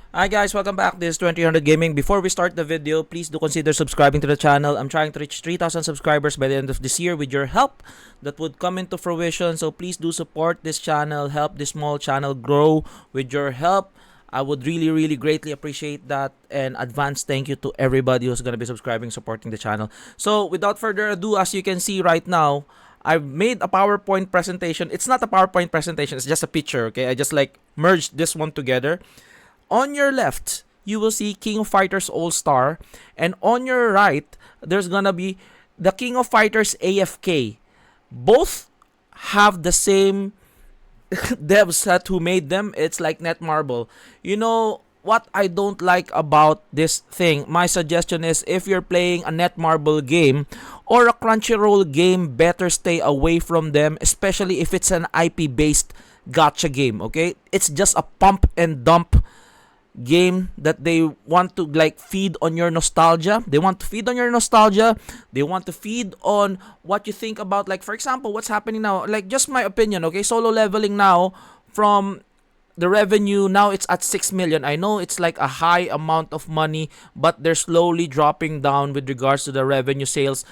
Hi guys, welcome back. This is 2000 Gaming. Before we start the video, please do consider subscribing to the channel. I'm trying to reach 3,000 subscribers by the end of this year. With your help, that would come into fruition. So please do support this channel, help this small channel grow with your help. I would really greatly appreciate that, and advance thank you to everybody who's going to be subscribing, supporting the channel. So without further ado, as you can see right now, I've made a PowerPoint presentation. It's not a PowerPoint presentation, it's just a picture, okay? I just like merged this one together. On your left, you will see King of Fighters All-Star, and on your right, there's gonna be the King of Fighters AFK. Both have the same dev set who made them. It's like Netmarble. You know what I don't like about this thing? My suggestion is, if you're playing a Netmarble game or a Crunchyroll game, better stay away from them, especially if it's an IP based gacha game, okay? It's just a pump and dump game that they want to like feed on your nostalgia. They want to feed on your nostalgia. They want to feed on what you think about, like, for example, what's happening now. Like, just my opinion, okay? Solo leveling now, from the revenue now, it's at 6 million. I know it's like a high amount of money, but they're slowly dropping down with regards to the revenue sales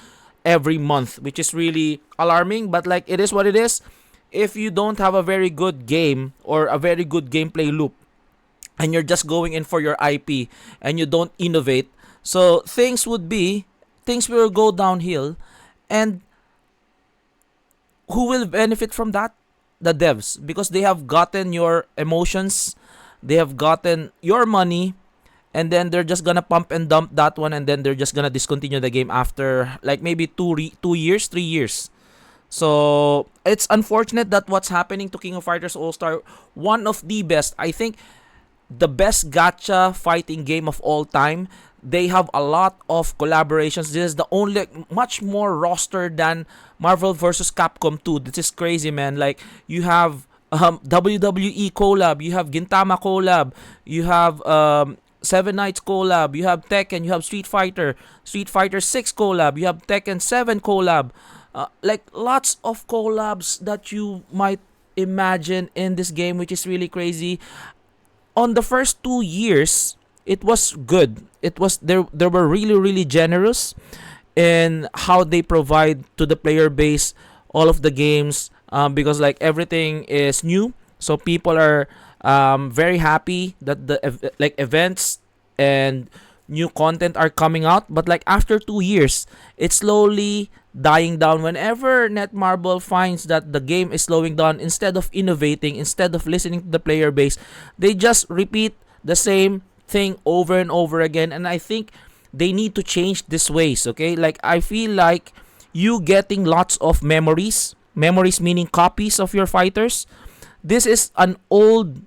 every month, which is really alarming, but like, it is what it is. If you don't have a very good game or a very good gameplay loop, and you're just going in for your IP and you don't innovate, so things will go downhill. And who will benefit from that? The devs, because they have gotten your emotions, they have gotten your money, and then they're just gonna pump and dump that one, and then they're just gonna discontinue the game after like maybe 2 years, 3 years. So it's unfortunate that what's happening to King of Fighters All Star, one of the best, I think, the best gacha fighting game of all time. They have a lot of collaborations. This is the only, much more roster than Marvel vs. Capcom 2. This is crazy, man. Like, you have WWE collab, you have Gintama collab, you have Seven Knights collab, you have Tekken, you have Street Fighter 6 collab, you have Tekken 7 collab. Like, lots of collabs that you might imagine in this game, which is really crazy. On the first 2 years, it was good. It was there. They were really generous in how they provide to the player base all of the games, because like everything is new, so people are very happy that the like events and new content are coming out. But like after 2 years, it's slowly dying down. Whenever Netmarble finds that the game is slowing down, instead of innovating, instead of listening to the player base, they just repeat the same thing over and over again. And I think they need to change these ways, okay? Like, I feel like you getting lots of memories meaning copies of your fighters. This is an old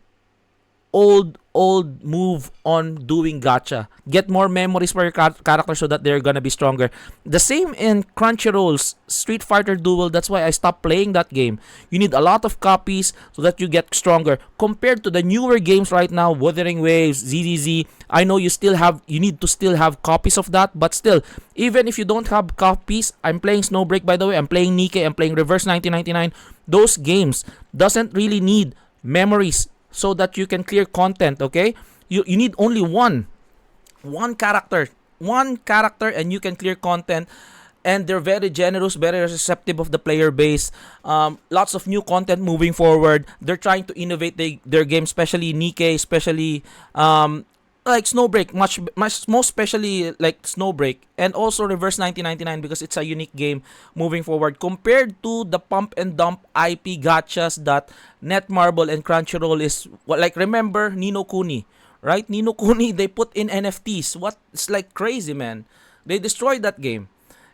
move on doing gacha. Get more memories for your character so that they're gonna be stronger. The same in Crunchyroll's Street Fighter Duel. That's why I stopped playing that game. You need a lot of copies so that you get stronger. Compared to the newer games right now, Wuthering Waves, ZZZ, I know you need to still have copies of that, but still, even if you don't have copies, I'm playing Snowbreak, by the way, I'm playing Nikke, I'm playing Reverse 1999. Those games doesn't really need memories so that you can clear content, okay? You need only one character, and you can clear content. And they're very generous, very receptive of the player base. Lots of new content moving forward. They're trying to innovate their game, especially Nikke, especially like Snowbreak, much most especially like Snowbreak, and also Reverse 1999, because it's a unique game moving forward compared to the pump and dump IP gachas that Netmarble and Crunchyroll is. Like, remember Nino Kuni, right? Nino Kuni, they put in NFTs. What? It's like crazy, man. They destroyed that game.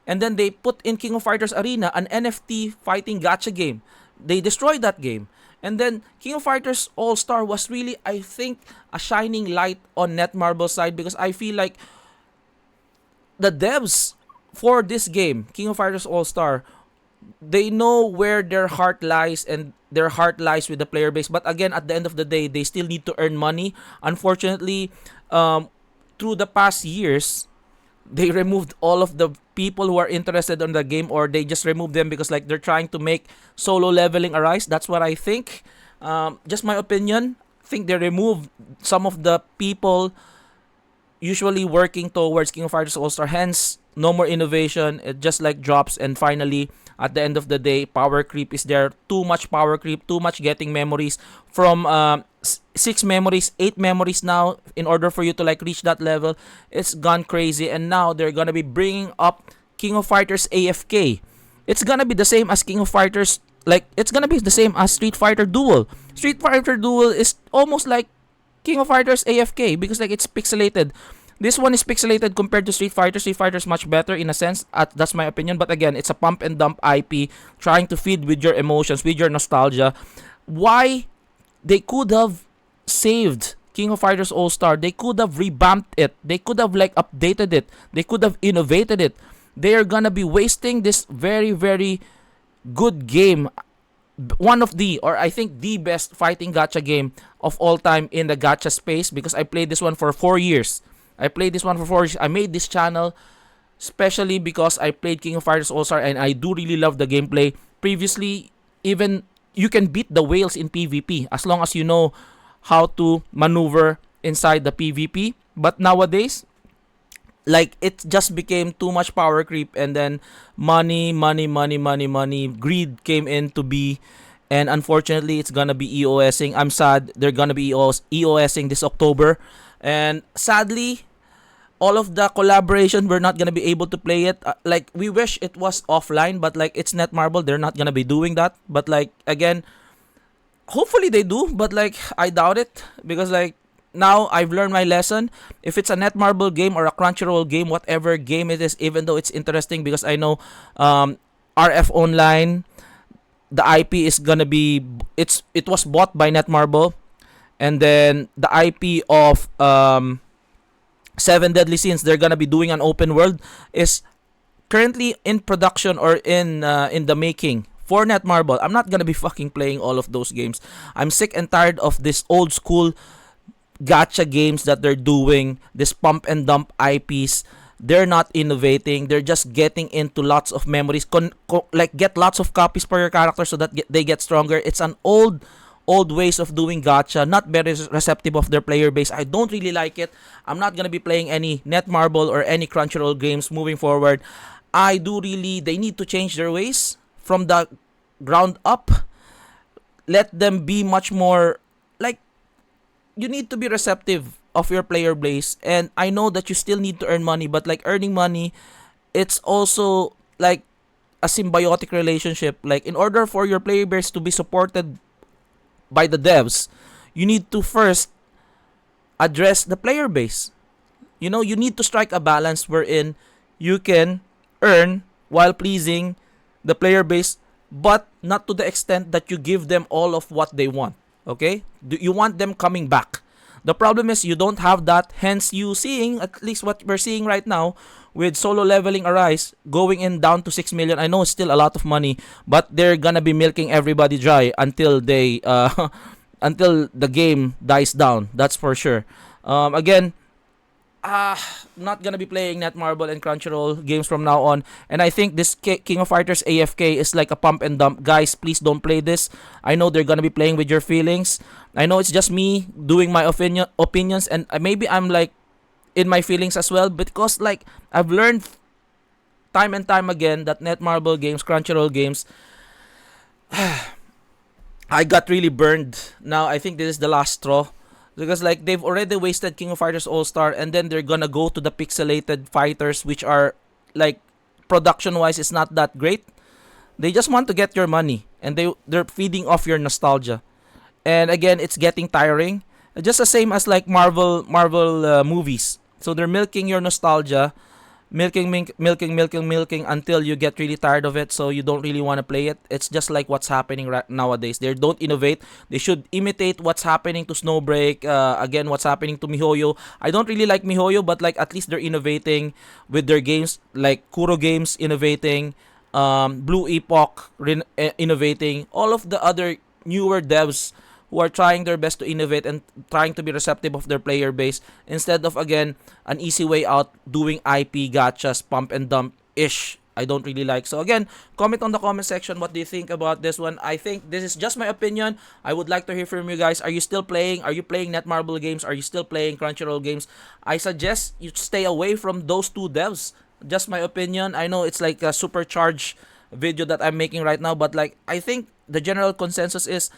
And then they put in King of Fighters Arena, an NFT fighting gacha game. They destroyed that game. And then King of Fighters All Star was really, I think, a shining light on Netmarble's side, because I feel like the devs for this game, King of Fighters All Star, they know where their heart lies, and their heart lies with the player base. But again, at the end of the day, they still need to earn money. Unfortunately, through the past years, they removed all of the people who are interested in the game, or they just removed them because like they're trying to make solo leveling arise. That's what I think. Just my opinion. think they removed some of the people usually working towards King of Fighters All Star. Hence, no more innovation. It just like drops, and finally, at the end of the day, power creep is there. Too much power creep. Too much getting memories from 6 memories, 8 memories now. In order for you to like reach that level, it's gone crazy. And now they're gonna be bringing up King of Fighters AFK. It's gonna be the same as King of Fighters. Like it's gonna be the same as Street Fighter Duel. Street Fighter Duel is almost like King of Fighters AFK because like it's pixelated. This one is pixelated compared to Street Fighter. Street Fighter is much better in a sense. That's my opinion. But again, it's a pump and dump IP trying to feed with your emotions, with your nostalgia. Why they could have saved King of Fighters All Star? They could have revamped it. They could have like updated it. They could have innovated it. They are gonna be wasting this very very good game, one of the, or I think the best fighting gacha game of all time in the gacha space, because I played this one for 4 years. I played this one for 4 years. I made this channel especially because I played King of Fighters All Star and I do really love the gameplay. Previously, even you can beat the whales in PvP as long as you know how to maneuver inside the PvP. But nowadays, like it just became too much power creep, and then money, greed came in to be, and unfortunately it's gonna be EOSing. I'm sad they're gonna be EOSing this October, and sadly all of the collaboration we're not gonna be able to play it. Like we wish it was offline, but like it's Netmarble, they're not gonna be doing that. But like again, hopefully they do, but like I doubt it, because like now I've learned my lesson. If it's a Netmarble game or a Crunchyroll game, whatever game it is, even though it's interesting, because I know RF Online, the IP is gonna be, it was bought by Netmarble, and then the IP of Seven Deadly Sins, they're gonna be doing an open world, is currently in production or in the making for Netmarble. I'm not gonna be fucking playing all of those games. I'm sick and tired of this old school gacha games that they're doing, this pump and dump IPs. They're not innovating. They're just getting into lots of memories. Like get lots of copies per your character so that they get stronger. It's an old ways of doing gacha, not very receptive of their player base. I don't really like it. I'm not gonna be playing any Netmarble or any Crunchyroll games moving forward. They need to change their ways from the ground up. Let them be much more like, you need to be receptive of your player base. And I know that you still need to earn money, but like earning money, it's also like a symbiotic relationship. Like in order for your player base to be supported by the devs, you need to first address the player base. You know, you need to strike a balance wherein you can earn while pleasing the player base, but not to the extent that you give them all of what they want. Okay? You want them coming back. The problem is you don't have that, hence you seeing, at least what we're seeing right now, with Solo Leveling Arise going in down to 6 million. I know it's still a lot of money, but they're gonna be milking everybody dry until they until the game dies down. That's for sure. Again, not gonna be playing Netmarble and Crunchyroll games from now on. And I think this King of Fighters AFK is like a pump and dump. Guys, please don't play this. I know they're gonna be playing with your feelings. I know it's just me doing my opinions, and maybe I'm like in my feelings as well, because like I've learned time and time again that Netmarble games, Crunchyroll games, I got really burned. Now I think this is the last straw, because like they've already wasted King of Fighters All Star, and then they're gonna go to the pixelated fighters, which are like production wise it's not that great. They just want to get your money, and they're feeding off your nostalgia. And again, it's getting tiring, just the same as like Marvel movies. So they're milking your nostalgia, milking until you get really tired of it, so you don't really want to play it. It's just like what's happening right nowadays. They don't innovate. They should imitate what's happening to Snowbreak, again what's happening to MiHoYo. I don't really like MiHoYo, but like at least they're innovating with their games, like Kuro Games innovating, Blue Epoch innovating, all of the other newer devs who are trying their best to innovate and trying to be receptive of their player base, instead of again an easy way out doing IP gachas, pump and dump ish I don't really like. So again, comment on the comment section, what do you think about this one. I think this is just my opinion. I would like to hear from you guys. Are you still playing? Are you playing Netmarble games? Are you still playing Crunchyroll games? I suggest you stay away from those two devs. Just my opinion. I know it's like a supercharged video that I'm making right now, but like I think the general consensus is,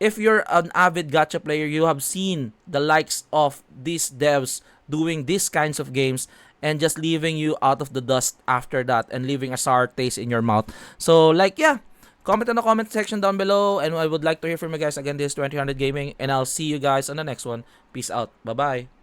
if you're an avid gacha player, you have seen the likes of these devs doing these kinds of games and just leaving you out of the dust after that and leaving a sour taste in your mouth. So like yeah, comment in the comment section down below, and I would like to hear from you guys. Again, this is 2000 Gaming, and I'll see you guys on the next one. Peace out. Bye bye.